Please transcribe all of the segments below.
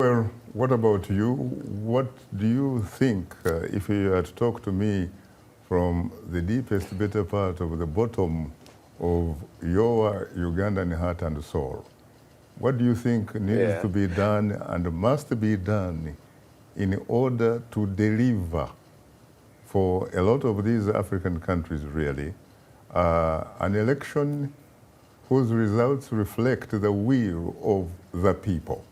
Well, what about you? What do you think, if you had to talk to me from the deepest, better part of the bottom of your Ugandan heart and soul, what do you think needs to be done and must be done in order to deliver for a lot of these African countries, really, an election whose results reflect the will of the people?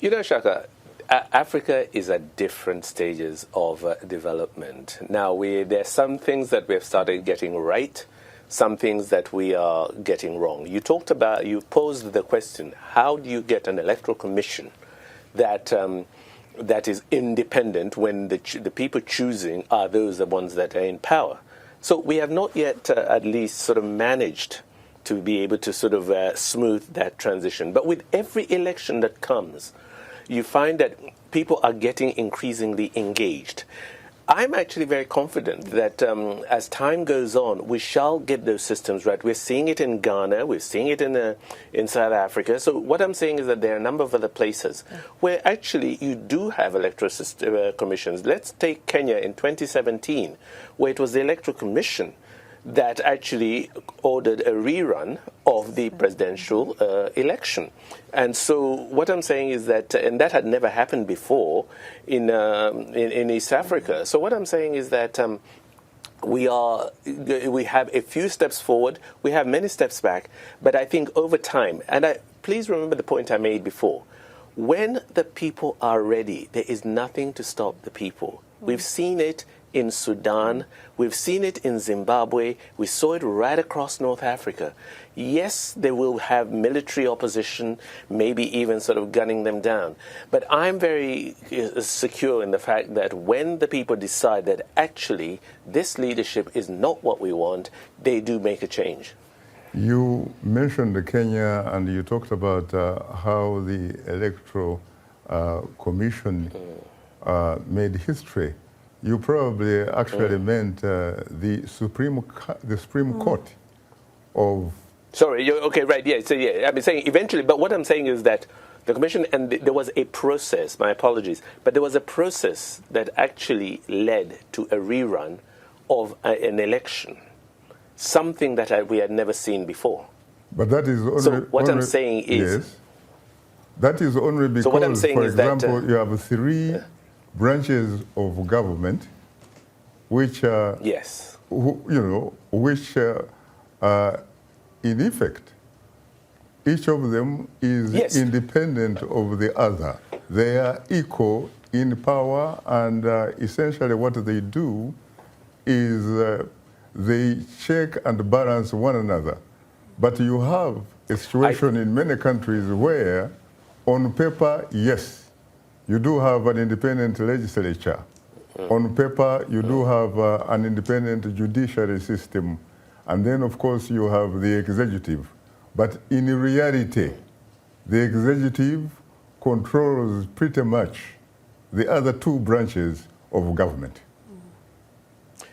You know, Shaka, Africa is at different stages of development. Now, there are some things that we have started getting right, some things that we are getting wrong. You posed the question, how do you get an electoral commission that is independent when the people choosing are the ones that are in power? So we have not yet at least sort of managed to be able to sort of smooth that transition. But with every election that comes, you find that people are getting increasingly engaged. I'm actually very confident that as time goes on, we shall get those systems right. We're seeing it in Ghana. We're seeing it in South Africa. So what I'm saying is that there are a number of other places where actually you do have electoral commissions. Let's take Kenya in 2017, where it was the Electoral Commission that actually ordered a rerun of the presidential election. And so what I'm saying is that, and that had never happened before in East Africa. So what I'm saying is that we have a few steps forward, we have many steps back, but I think over time, and please remember the point I made before, when the people are ready, there is nothing to stop the people. We've seen it in Sudan, we've seen it in Zimbabwe, we saw it right across North Africa. Yes, they will have military opposition, maybe even sort of gunning them down. But I'm very secure in the fact that when the people decide that actually this leadership is not what we want, they do make a change. You mentioned Kenya and you talked about how the Electoral Commission made history. You probably actually meant the Supreme Court of... Sorry, okay, right, yeah. So, yeah, I've been saying eventually, but what I'm saying is that the commission, and there was a process, my apologies, but there was a process that actually led to a rerun of an election, something that we had never seen before. But that is only... So what I'm saying is... Yes. That is only because, so what I'm saying for is example, that, you have three branches of government which yes, which in effect each of them is independent of the other. They are equal in power, and essentially what they do is they check and balance one another. But you have a situation in many countries where on paper, yes, you do have an independent legislature. On paper, you do have an independent judiciary system. And then, of course, you have the executive. But in reality, the executive controls pretty much the other two branches of government.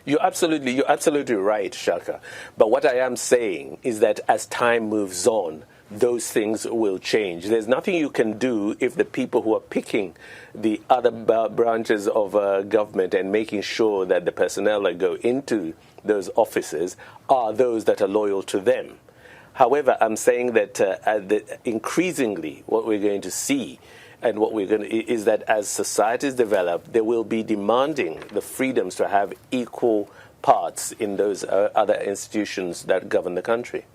You're absolutely right, Shaka. But what I am saying is that as time moves on, those things will change. There's nothing you can do if the people who are picking the other branches of government and making sure that the personnel that go into those offices are those that are loyal to them. However, I'm saying that increasingly what we're going to see and what is that as societies develop, they will be demanding the freedoms to have equal parts in those other institutions that govern the country.